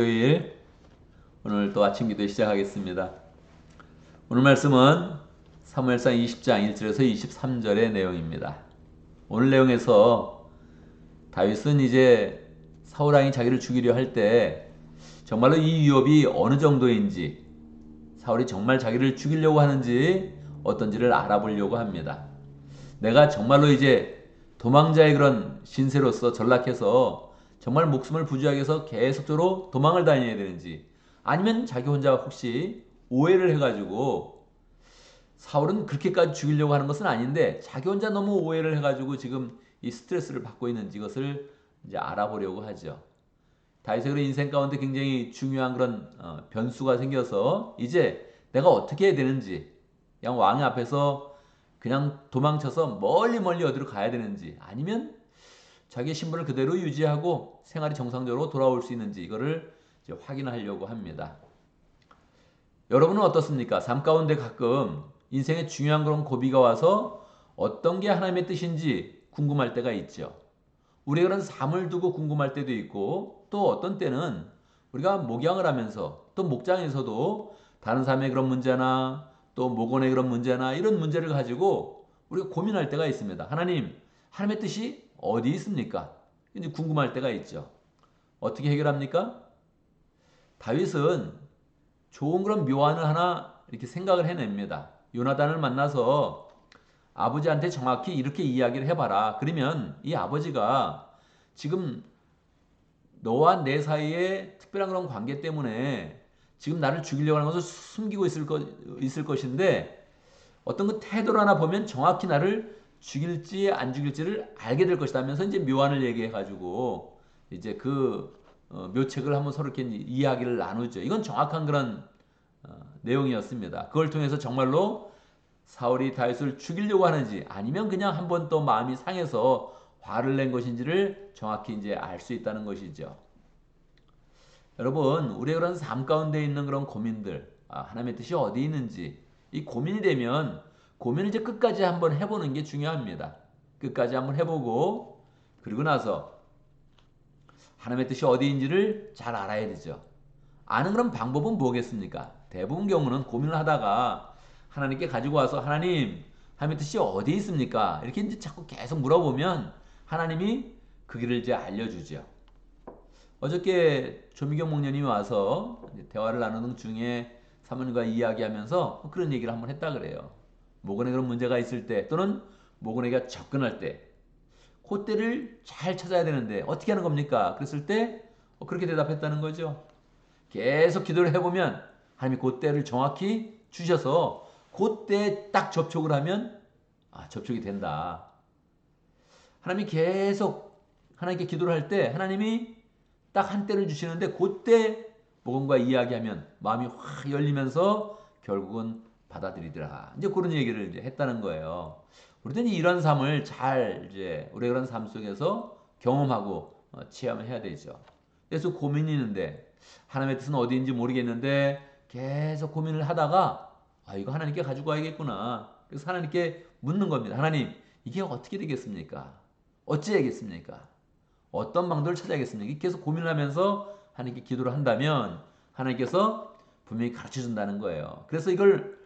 토요일 오늘 또 아침 기도 시작하겠습니다. 오늘 말씀은 사무엘상 20장 1절에서 23절의 내용입니다. 오늘 내용에서 다윗은 이제 사울 왕이 자기를 죽이려 할 때 정말로 이 위협이 어느 정도인지, 사울이 정말 자기를 죽이려고 하는지 어떤지를 알아보려고 합니다. 내가 정말로 이제 도망자의 그런 신세로서 전락해서 정말 목숨을 부지하기 위해서 계속적으로 도망을 다녀야 되는지, 아니면 자기 혼자 혹시 오해를 해가지고, 사울은 그렇게까지 죽이려고 하는 것은 아닌데 자기 혼자 너무 오해를 해가지고 지금 이 스트레스를 받고 있는지, 이것을 이제 알아보려고 하죠. 다윗의 그런 인생 가운데 굉장히 중요한 그런 변수가 생겨서 이제 내가 어떻게 해야 되는지, 그냥 왕의 앞에서 그냥 도망쳐서 멀리 멀리 어디로 가야 되는지, 아니면 자기의 신분을 그대로 유지하고 생활이 정상적으로 돌아올 수 있는지, 이거를 이제 확인하려고 합니다. 여러분은 어떻습니까? 삶 가운데 가끔 인생에 중요한 그런 고비가 와서 어떤 게 하나님의 뜻인지 궁금할 때가 있죠. 우리가 그런 삶을 두고 궁금할 때도 있고, 또 어떤 때는 우리가 목양을 하면서 또 목장에서도 다른 삶의 그런 문제나 또 목원의 그런 문제나 이런 문제를 가지고 우리가 고민할 때가 있습니다. 하나님의 뜻이 어디 있습니까? 이제 궁금할 때가 있죠. 어떻게 해결합니까? 다윗은 좋은 그런 묘안을 하나 이렇게 생각을 해냅니다. 요나단을 만나서 아버지한테 정확히 이렇게 이야기를 해봐라. 그러면 이 아버지가 지금 너와 내 사이에 특별한 그런 관계 때문에 지금 나를 죽이려고 하는 것을 숨기고 있을 것인데, 어떤 그 태도를 하나 보면 정확히 나를 죽일지 안 죽일지를 알게 될 것이다 하면서 이제 묘안을 얘기해가지고 이제 그 묘책을 한번 서로 이렇게 이야기를 나누죠. 이건 정확한 그런 내용이었습니다. 그걸 통해서 정말로 사울이 다윗을 죽이려고 하는지, 아니면 그냥 한번 또 마음이 상해서 화를 낸 것인지를 정확히 이제 알 수 있다는 것이죠. 여러분, 우리의 그런 삶 가운데 있는 그런 고민들, 하나님의 뜻이 어디 있는지, 이 고민이 되면 고민을 이제 끝까지 한번 해보는 게 중요합니다. 끝까지 한번 해보고, 그리고 나서 하나님의 뜻이 어디인지를 잘 알아야 되죠. 아는 그런 방법은 뭐겠습니까? 대부분 경우는 고민을 하다가 하나님께 가지고 와서 하나님의 뜻이 어디 있습니까? 이렇게 이제 자꾸 계속 물어보면 하나님이 그 길을 이제 알려주죠. 어저께 조미경 목련님이 와서 대화를 나누는 중에 사모님과 이야기하면서 그런 얘기를 한번 했다 그래요. 모근에 그런 문제가 있을 때, 또는 모근에게 접근할 때 그때를 잘 찾아야 되는데 어떻게 하는 겁니까? 그랬을 때 그렇게 대답했다는 거죠. 계속 기도를 해보면 하나님이 그때를 정확히 주셔서 그때 딱 접촉을 하면 접촉이 된다. 하나님이 계속 하나님께 기도를 할 때 하나님이 딱 한 때를 주시는데, 그때 복음과 이야기하면 마음이 확 열리면서 결국은 받아들이더라. 이제 그런 얘기를 이제 했다는 거예요. 우리도 이런 삶을 잘 이제 우리 그런 삶 속에서 경험하고 체험을 해야 되죠. 그래서 고민이 있는데 하나님의 뜻은 어디인지 모르겠는데 계속 고민을 하다가 이거 하나님께 가지고 와야겠구나. 그래서 하나님께 묻는 겁니다. 하나님, 이게 어떻게 되겠습니까? 어찌해야겠습니까? 어떤 방도를 찾아야겠습니까? 계속 고민을 하면서 하나님께 기도를 한다면 하나님께서 분명히 가르쳐 준다는 거예요. 그래서 이걸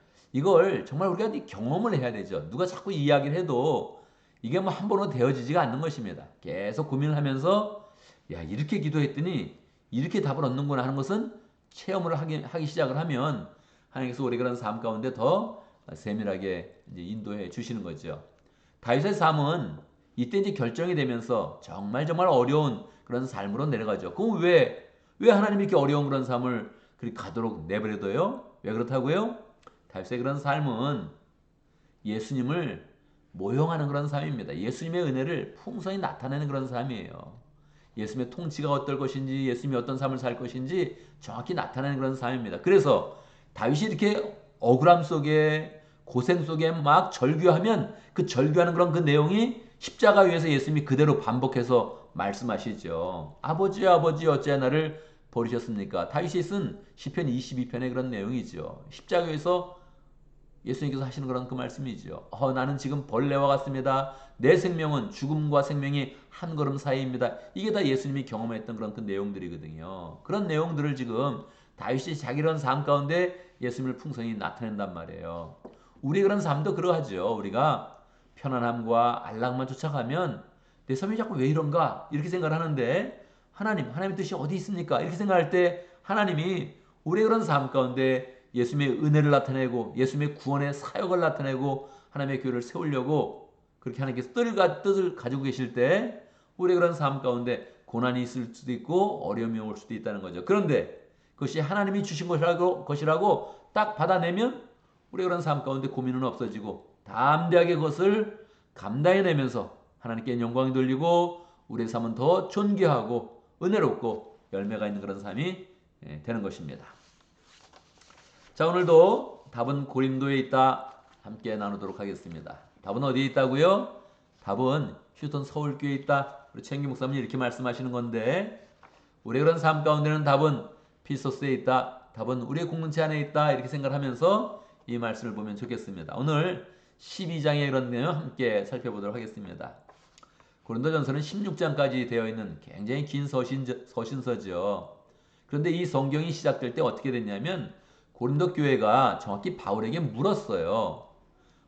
정말 우리가 경험을 해야 되죠. 누가 자꾸 이야기를 해도 이게 뭐 한 번으로 되어지지가 않는 것입니다. 계속 고민을 하면서 이렇게 기도했더니 이렇게 답을 얻는구나 하는 것은 체험을 하기 시작을 하면 하나님께서 우리 그런 삶 가운데 더 세밀하게 이제 인도해 주시는 거죠. 다윗의 삶은 이때 이제 결정이 되면서 정말 어려운 그런 삶으로 내려가죠. 그럼 왜 하나님이 이렇게 어려운 그런 삶을 그렇게 가도록 내버려둬요? 왜 그렇다고요? 다윗의 그런 삶은 예수님을 모형하는 그런 삶입니다. 예수님의 은혜를 풍성히 나타내는 그런 삶이에요. 예수님의 통치가 어떨 것인지, 예수님이 어떤 삶을 살 것인지 정확히 나타내는 그런 삶입니다. 그래서 다윗이 이렇게 억울함 속에 고생 속에 막 절규하면 그 절규하는 그런 그 내용이 십자가 위에서 예수님이 그대로 반복해서 말씀하시죠. 아버지 아버지 어찌하여 나를 버리셨습니까? 다윗이 쓴 시편 22편의 그런 내용이죠. 십자가 위에서 예수님께서 하시는 그런 그 말씀이죠. 나는 지금 벌레와 같습니다. 내 생명은 죽음과 생명이 한 걸음 사이입니다. 이게 다 예수님이 경험했던 그런 그 내용들이거든요. 그런 내용들을 지금 다윗이 자기 이런 삶 가운데 예수님을 풍성히 나타낸단 말이에요. 우리 그런 삶도 그러하죠. 우리가 편안함과 안락만 쫓아가면 내 삶이 자꾸 왜 이런가 이렇게 생각을 하는데 하나님의 뜻이 어디 있습니까? 이렇게 생각할 때 하나님이 우리의 그런 삶 가운데 예수님의 은혜를 나타내고 예수님의 구원의 사역을 나타내고 하나님의 교회를 세우려고 그렇게 하나님께서 뜻을 가지고 계실 때 우리의 그런 삶 가운데 고난이 있을 수도 있고 어려움이 올 수도 있다는 거죠. 그런데 그것이 하나님이 주신 것이라고 딱 받아내면 우리의 그런 삶 가운데 고민은 없어지고 담대하게 그것을 감당해내면서 하나님께 영광이 돌리고 우리의 삶은 더 존귀하고 은혜롭고 열매가 있는 그런 삶이 되는 것입니다. 자, 오늘도 답은 고린도에 있다 함께 나누도록 하겠습니다. 답은 어디에 있다고요? 답은 휴턴 서울교회에 있다. 우리 최인기 목사님이 이렇게 말씀하시는 건데 우리의 그런 삶 가운데는 답은 피소스에 있다. 답은 우리의 공동체 안에 있다. 이렇게 생각하면서 이 말씀을 보면 좋겠습니다. 오늘 12장의 이런 내용 함께 살펴보도록 하겠습니다. 고린도전서는 16장까지 되어 있는 굉장히 긴 서신서죠. 그런데 이 성경이 시작될 때 어떻게 됐냐면 고린도 교회가 정확히 바울에게 물었어요.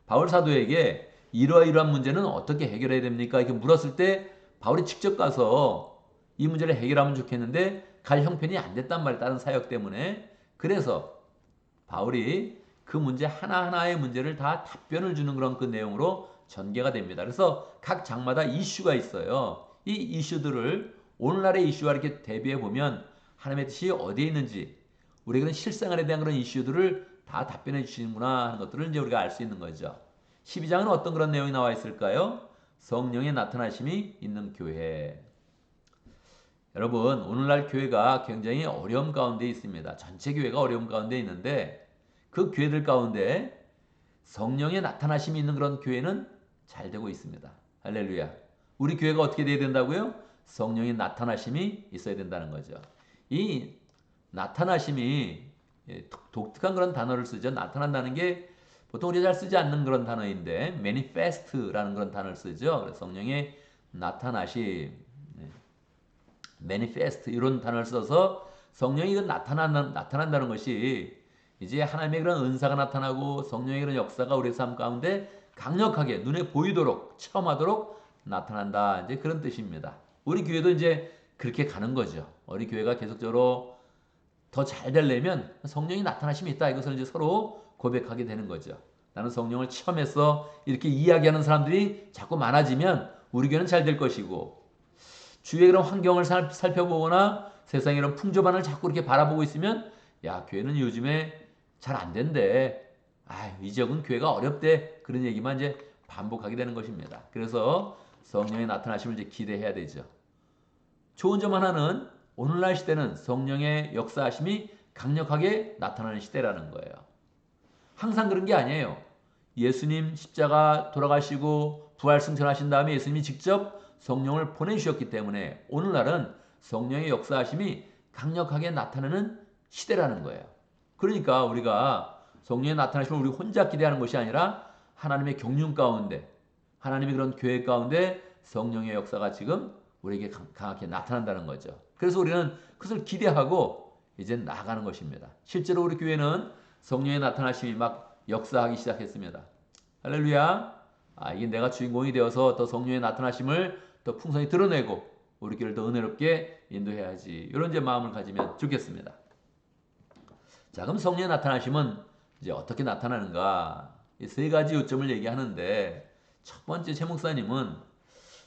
바울 사도에게 이러한 문제는 어떻게 해결해야 됩니까? 이렇게 물었을 때 바울이 직접 가서 이 문제를 해결하면 좋겠는데 갈 형편이 안 됐단 말이에요. 다른 사역 때문에. 그래서 바울이 그 문제 하나하나의 문제를 다 답변을 주는 그런 그 내용으로 전개가 됩니다. 그래서 각 장마다 이슈가 있어요. 이 이슈들을 오늘날의 이슈와 이렇게 대비해 보면 하나님의 뜻이 어디에 있는지 우리 그런 실생활에 대한 그런 이슈들을 다 답변해 주시는구나 하는 것들을 이제 우리가 알 수 있는 거죠. 12장은 어떤 그런 내용이 나와 있을까요? 성령의 나타나심이 있는 교회. 여러분, 오늘날 교회가 굉장히 어려움 가운데 있습니다. 전체 교회가 어려움 가운데 있는데 그 교회들 가운데 성령의 나타나심이 있는 그런 교회는 잘 되고 있습니다. 할렐루야. 우리 교회가 어떻게 돼야 된다고요? 성령의 나타나심이 있어야 된다는 거죠. 이 나타나심이 독특한 그런 단어를 쓰죠. 나타난다는 게 보통 우리가 잘 쓰지 않는 그런 단어인데 manifest라는 그런 단어를 쓰죠. 그래서 성령의 나타나심, manifest 이런 단어를 써서 성령이 나타난다는 것이 이제 하나님의 그런 은사가 나타나고 성령의 그런 역사가 우리 삶 가운데 강력하게 눈에 보이도록 체험하도록 나타난다. 이제 그런 뜻입니다. 우리 교회도 이제 그렇게 가는 거죠. 우리 교회가 계속적으로 더 잘 되려면 성령이 나타나심이 있다. 이것을 이제 서로 고백하게 되는 거죠. 나는 성령을 체험해서 이렇게 이야기하는 사람들이 자꾸 많아지면 우리 교회는 잘 될 것이고 주위의 그런 환경을 살펴보거나 세상의 이런 풍조반을 자꾸 이렇게 바라보고 있으면 야, 교회는 요즘에 잘 안 된대. 이 지역은 교회가 어렵대. 그런 얘기만 이제 반복하게 되는 것입니다. 그래서 성령의 나타나심을 이제 기대해야 되죠. 좋은 점 하나는 오늘날 시대는 성령의 역사하심이 강력하게 나타나는 시대라는 거예요. 항상 그런 게 아니에요. 예수님 십자가 돌아가시고 부활 승천하신 다음에 예수님이 직접 성령을 보내주셨기 때문에 오늘날은 성령의 역사하심이 강력하게 나타나는 시대라는 거예요. 그러니까 우리가 성령의 나타나심을 우리 혼자 기대하는 것이 아니라 하나님의 경륜 가운데 하나님의 그런 교회 가운데 성령의 역사가 지금 우리에게 강하게 나타난다는 거죠. 그래서 우리는 그것을 기대하고 이제 나아가는 것입니다. 실제로 우리 교회는 성령의 나타나심이 막 역사하기 시작했습니다. 할렐루야. 이게 내가 주인공이 되어서 더 성령의 나타나심을 더 풍성히 드러내고 우리 교회를 더 은혜롭게 인도해야지. 이런 이제 마음을 가지면 좋겠습니다. 자, 그럼 성령의 나타나심은 이제 어떻게 나타나는가? 이 세 가지 요점을 얘기하는데 첫 번째 최 목사님은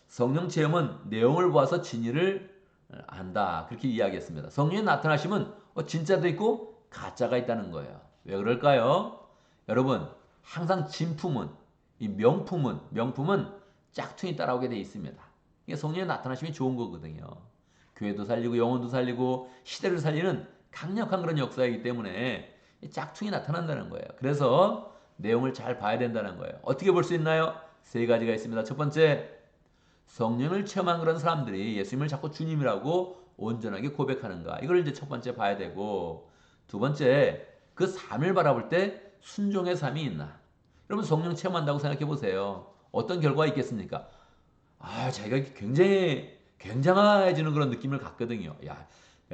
성령 체험은 내용을 보아서 진리를 안다. 그렇게 이야기했습니다. 성령의 나타나심은 진짜도 있고 가짜가 있다는 거예요. 왜 그럴까요? 여러분, 항상 진품은 이 명품은 짝퉁이 따라오게 돼 있습니다. 이게 성령의 나타나심이 좋은 거거든요. 교회도 살리고 영혼도 살리고 시대를 살리는 강력한 그런 역사이기 때문에 짝퉁이 나타난다는 거예요. 그래서 내용을 잘 봐야 된다는 거예요. 어떻게 볼 수 있나요? 세 가지가 있습니다. 첫 번째, 성령을 체험한 그런 사람들이 예수님을 자꾸 주님이라고 온전하게 고백하는가. 이걸 이제 첫 번째 봐야 되고, 두 번째, 그 삶을 바라볼 때 순종의 삶이 있나. 여러분 성령 체험한다고 생각해 보세요. 어떤 결과가 있겠습니까? 자기가 굉장히 굉장해지는 그런 느낌을 갖거든요. 야,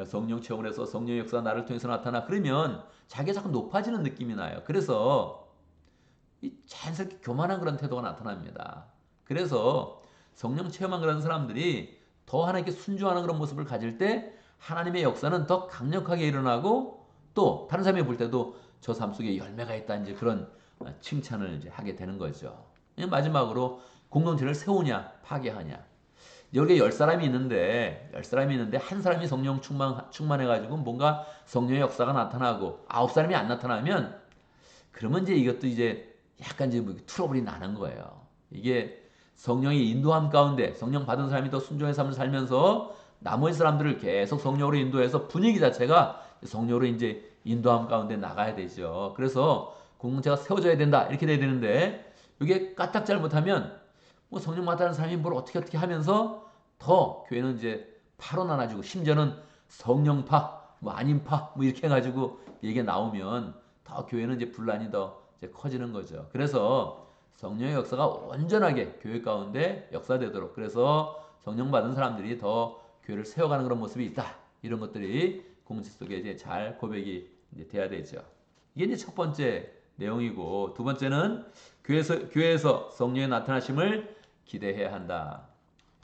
성령 체험을 해서 성령 역사가 나를 통해서 나타나. 그러면 자기가 자꾸 높아지는 느낌이 나요. 그래서 이 자연스럽게 교만한 그런 태도가 나타납니다. 그래서 성령 체험한 그런 사람들이 더 하나님께 순종하는 그런 모습을 가질 때 하나님의 역사는 더 강력하게 일어나고 또 다른 사람이 볼 때도 저 삶 속에 열매가 있다 이제 그런 칭찬을 이제 하게 되는 거죠. 마지막으로 공동체를 세우냐 파괴하냐. 여기에 10사람이 있는데 한 사람이 성령 충만해가지고 뭔가 성령의 역사가 나타나고 9사람이 안 나타나면 그러면 이제 이것도 이제 약간 이제 트러블이 나는 거예요. 이게 성령의 인도함 가운데 성령 받은 사람이 더 순종의 삶을 살면서 나머지 사람들을 계속 성령으로 인도해서 분위기 자체가 성령으로 이제 인도함 가운데 나가야 되죠. 그래서 공동체가 세워져야 된다 이렇게 돼야 되는데 이게 까딱 잘못하면 뭐 성령 받은 사람이 뭘 어떻게 하면서 더 교회는 이제 파로 나눠지고 심지어는 성령파 뭐 아닌파 뭐 이렇게 해가지고 얘기가 나오면 더 교회는 이제 분란이 더 이제 커지는 거죠. 그래서 성령의 역사가 온전하게 교회 가운데 역사되도록 그래서 성령 받은 사람들이 더 교회를 세워가는 그런 모습이 있다. 이런 것들이 공동체 속에 이제 잘 고백이 이제 돼야 되죠. 이게 이제 첫 번째 내용이고 두 번째는 교회에서 성령의 나타나심을 기대해야 한다.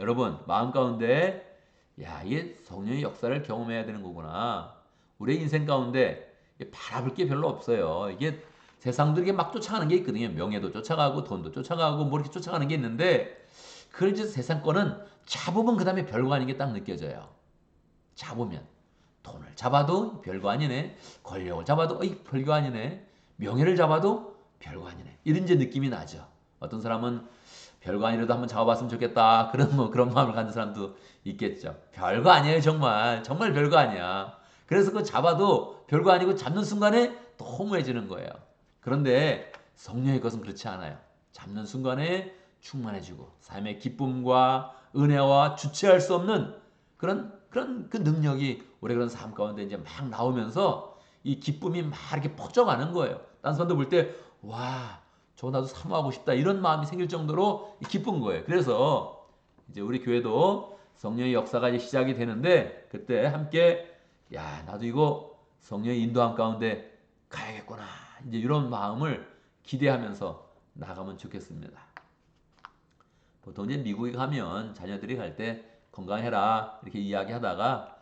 여러분 마음 가운데 이게 성령의 역사를 경험해야 되는 거구나. 우리의 인생 가운데 바라볼 게 별로 없어요. 이게 세상들이 막 쫓아가는 게 있거든요. 명예도 쫓아가고 돈도 쫓아가고 뭐 이렇게 쫓아가는 게 있는데 그걸 이제 세상 거는 잡으면 그 다음에 별거 아닌 게 딱 느껴져요. 잡으면 돈을 잡아도 별거 아니네. 권력을 잡아도 별거 아니네. 명예를 잡아도 별거 아니네. 이런 이제 느낌이 나죠. 어떤 사람은 별거 아니라도 한번 잡아봤으면 좋겠다. 그런 마음을 가진 사람도 있겠죠. 별거 아니에요, 정말. 정말 별거 아니야. 그래서 그 잡아도 별거 아니고 잡는 순간에 또 허무해지는 거예요. 그런데 성령의 것은 그렇지 않아요. 잡는 순간에 충만해지고 삶의 기쁨과 은혜와 주체할 수 없는 그런 그 능력이 우리 그런 삶 가운데 이제 막 나오면서 이 기쁨이 막 이렇게 퍼져가는 거예요. 딴 사람도 볼 때 와, 저거 나도 사모하고 싶다 이런 마음이 생길 정도로 기쁜 거예요. 그래서 이제 우리 교회도 성령의 역사가 이제 시작이 되는데 그때 함께 나도 이거 성령의 인도함 가운데 가야겠구나. 이제 이런 마음을 기대하면서 나가면 좋겠습니다. 보통 이제 미국에 가면 자녀들이 갈 때 건강해라 이렇게 이야기하다가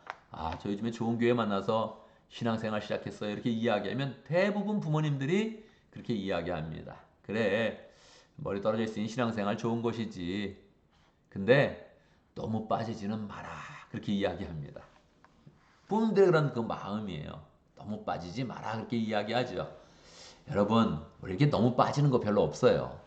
저 요즘에 좋은 교회 만나서 신앙생활 시작했어요 이렇게 이야기하면 대부분 부모님들이 그렇게 이야기합니다. 그래 머리 떨어져 있으니 신앙생활 좋은 것이지. 근데 너무 빠지지는 마라 그렇게 이야기합니다. 부모님들의 그런 그 마음이에요. 너무 빠지지 마라 그렇게 이야기하죠. 여러분 우리 이렇게 너무 빠지는 거 별로 없어요.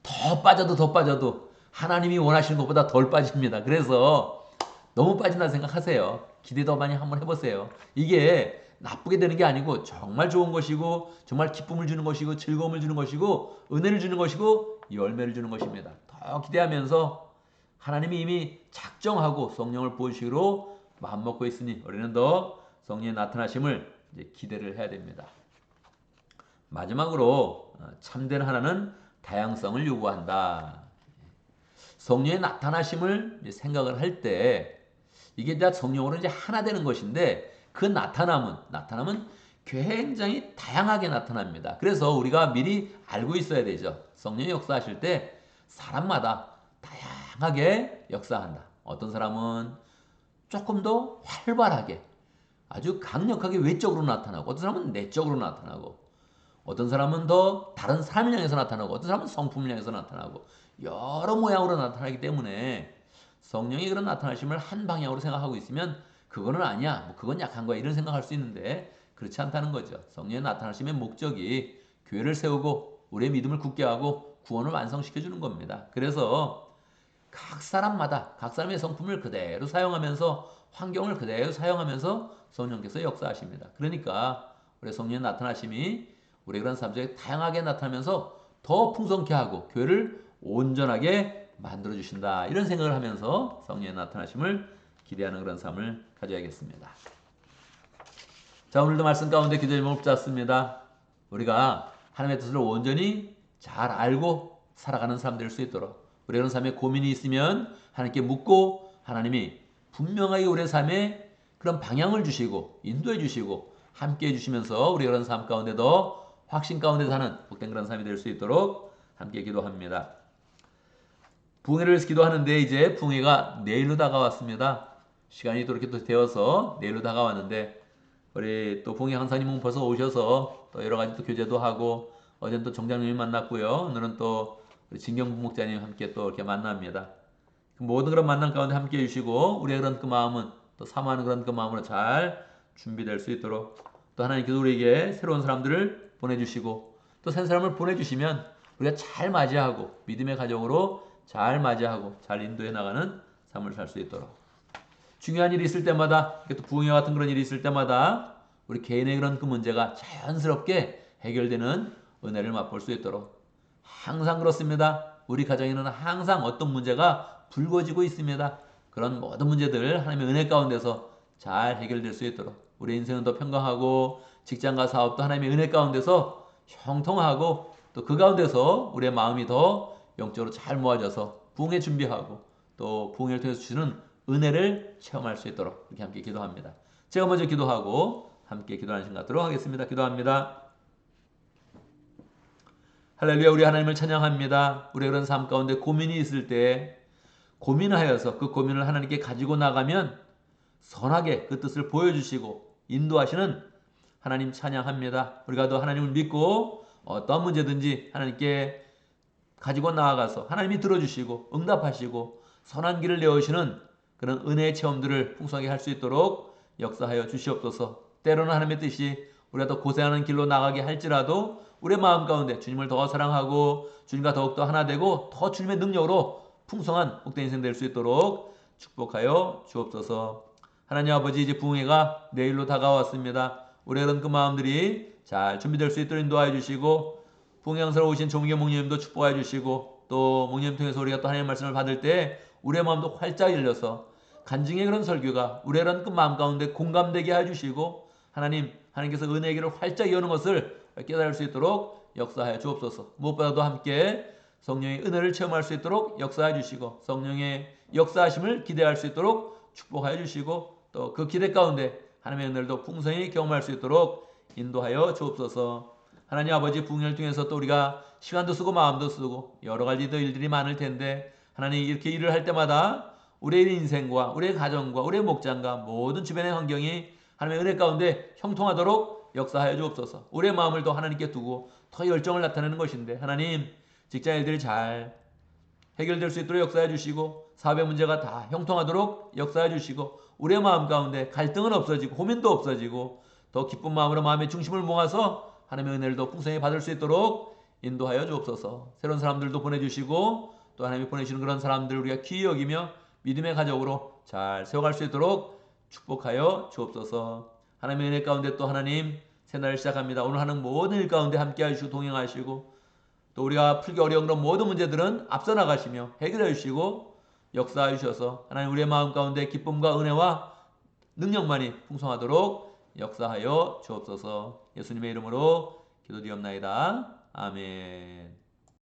더 빠져도 하나님이 원하시는 것보다 덜 빠집니다. 그래서 너무 빠진다 생각하세요. 기대 더 많이 한번 해보세요. 이게 나쁘게 되는 게 아니고 정말 좋은 것이고 정말 기쁨을 주는 것이고 즐거움을 주는 것이고 은혜를 주는 것이고 열매를 주는 것입니다. 더 기대하면서 하나님이 이미 작정하고 성령을 부으시기로 마음먹고 있으니 우리는 더 성령의 나타나심을 이제 기대를 해야 됩니다. 마지막으로 참된 하나는 다양성을 요구한다. 성령의 나타나심을 생각을 할 때 이게 이제 성령으로 이제 하나 되는 것인데 그 나타남은 굉장히 다양하게 나타납니다. 그래서 우리가 미리 알고 있어야 되죠. 성령이 역사하실 때 사람마다 다양하게 역사한다. 어떤 사람은 조금 더 활발하게 아주 강력하게 외적으로 나타나고 어떤 사람은 내적으로 나타나고 어떤 사람은 더 다른 사람을 향해서 나타나고 어떤 사람은 성품을 향해서 나타나고 여러 모양으로 나타나기 때문에 성령이 그런 나타나심을 한 방향으로 생각하고 있으면 그거는 아니야. 뭐 그건 약한 거야. 이런 생각할 수 있는데 그렇지 않다는 거죠. 성령의 나타나심의 목적이 교회를 세우고 우리의 믿음을 굳게 하고 구원을 완성시켜 주는 겁니다. 그래서 각 사람의 성품을 그대로 사용하면서 환경을 그대로 사용하면서 성령께서 역사하십니다. 그러니까 우리 성령의 나타나심이 우리 그런 삶 속에 다양하게 나타나면서 더 풍성케 하고 교회를 온전하게 만들어 주신다. 이런 생각을 하면서 성령의 나타나심을 기대하는 그런 삶을 가져야겠습니다. 자, 오늘도 말씀 가운데 기도 제목을 붙잡습니다. 우리가 하나님의 뜻을 온전히 잘 알고 살아가는 사람 될 수 있도록 우리 그런 삶에 고민이 있으면 하나님께 묻고 하나님이 분명하게 우리의 삶에 그런 방향을 주시고 인도해 주시고 함께 해주시면서 우리 그런 삶 가운데도 확신 가운데 사는 복된 그런 삶이 될 수 있도록 함께 기도합니다. 부흥회를 위해서 기도하는데 이제 부흥회가 내일로 다가왔습니다. 시간이 또 이렇게 또 되어서 내일로 다가왔는데 우리 또 부흥회 강사님은 벌써 오셔서 또 여러 가지 또 교제도 하고 어제는 또 정장님이 만났고요. 오늘은 또 우리 진경 부목자님 함께 또 이렇게 만납니다. 모든 그런 만남 가운데 함께 해주시고 우리의 그런 그 마음은 또 사모하는 그런 그 마음으로 잘 준비될 수 있도록 또 하나님께서 우리에게 새로운 사람들을 보내주시고 또 새 사람을 보내주시면 우리가 잘 맞이하고 믿음의 가정으로 잘 맞이하고 잘 인도해 나가는 삶을 살 수 있도록 중요한 일이 있을 때마다 또 부흥회 같은 그런 일이 있을 때마다 우리 개인의 그런 그 문제가 자연스럽게 해결되는 은혜를 맛볼 수 있도록 항상 그렇습니다. 우리 가정에는 항상 어떤 문제가 불거지고 있습니다. 그런 모든 문제들 하나님의 은혜 가운데서 잘 해결될 수 있도록 우리 인생은 더 평강하고 직장과 사업도 하나님의 은혜 가운데서 형통하고 또 그 가운데서 우리의 마음이 더 영적으로 잘 모아져서 부흥회 준비하고 또 부흥회를 통해서 주시는 은혜를 체험할 수 있도록 이렇게 함께 기도합니다. 제가 먼저 기도하고 함께 기도하는 시간 갖도록 하겠습니다. 기도합니다. 할렐루야. 우리 하나님을 찬양합니다. 우리의 그런 삶 가운데 고민이 있을 때 고민하여서 그 고민을 하나님께 가지고 나가면 선하게 그 뜻을 보여주시고 인도하시는 하나님 찬양합니다. 우리가 더 하나님을 믿고 어떤 문제든지 하나님께 가지고 나아가서 하나님이 들어주시고 응답하시고 선한 길을 내어주시는 그런 은혜의 체험들을 풍성하게 할 수 있도록 역사하여 주시옵소서. 때로는 하나님의 뜻이 우리가 더 고생하는 길로 나가게 할지라도 우리의 마음 가운데 주님을 더 사랑하고 주님과 더욱더 하나 되고 더 주님의 능력으로 풍성한 복된 인생 될 수 있도록 축복하여 주옵소서. 하나님 아버지, 이제 부흥회가 내일로 다가왔습니다. 우리의 그런 그 마음들이 잘 준비될 수 있도록 인도하여 주시고 부흥회 강사로 오신 조문경 목님도 축복하여 주시고 또 목님 통해서 우리가 또 하나님의 말씀을 받을 때 우리의 마음도 활짝 열려서 간증의 그런 설교가 우리의 그런 그 마음 가운데 공감되게 해주시고 하나님께서 은혜의 길을 활짝 여는 것을 깨달을 수 있도록 역사하여 주옵소서. 무엇보다도 함께 성령의 은혜를 체험할 수 있도록 역사해 주시고 성령의 역사하심을 기대할 수 있도록 축복하여 주시고 또 그 기대 가운데 하나님의 은혜를 풍성히 경험할 수 있도록 인도하여 주옵소서. 하나님 아버지, 부흥회를 통해서 또 우리가 시간도 쓰고 마음도 쓰고 여러 가지 더 일들이 많을 텐데 하나님 이렇게 일을 할 때마다 우리의 인생과 우리의 가정과 우리의 목장과 모든 주변의 환경이 하나님의 은혜 가운데 형통하도록 역사하여 주옵소서. 우리의 마음을 더 하나님께 두고 더 열정을 나타내는 것인데 하나님 직장 일들이 잘 해결될 수 있도록 역사해 주시고 사업의 문제가 다 형통하도록 역사해 주시고 우리의 마음 가운데 갈등은 없어지고 고민도 없어지고 더 기쁜 마음으로 마음의 중심을 모아서 하나님의 은혜를 더 풍성히 받을 수 있도록 인도하여 주옵소서. 새로운 사람들도 보내주시고 또 하나님이 보내주시는 그런 사람들 우리가 귀히 여기며 믿음의 가족으로 잘 세워갈 수 있도록 축복하여 주옵소서. 하나님의 은혜 가운데 또 하나님 새날을 시작합니다. 오늘 하는 모든 일 가운데 함께 하시고 동행하시고 또 우리가 풀기 어려운 그런 모든 문제들은 앞서 나가시며 해결해 주시고 역사해 주셔서 하나님 우리의 마음 가운데 기쁨과 은혜와 능력만이 풍성하도록 역사하여 주옵소서. 예수님의 이름으로 기도드리옵나이다. 아멘.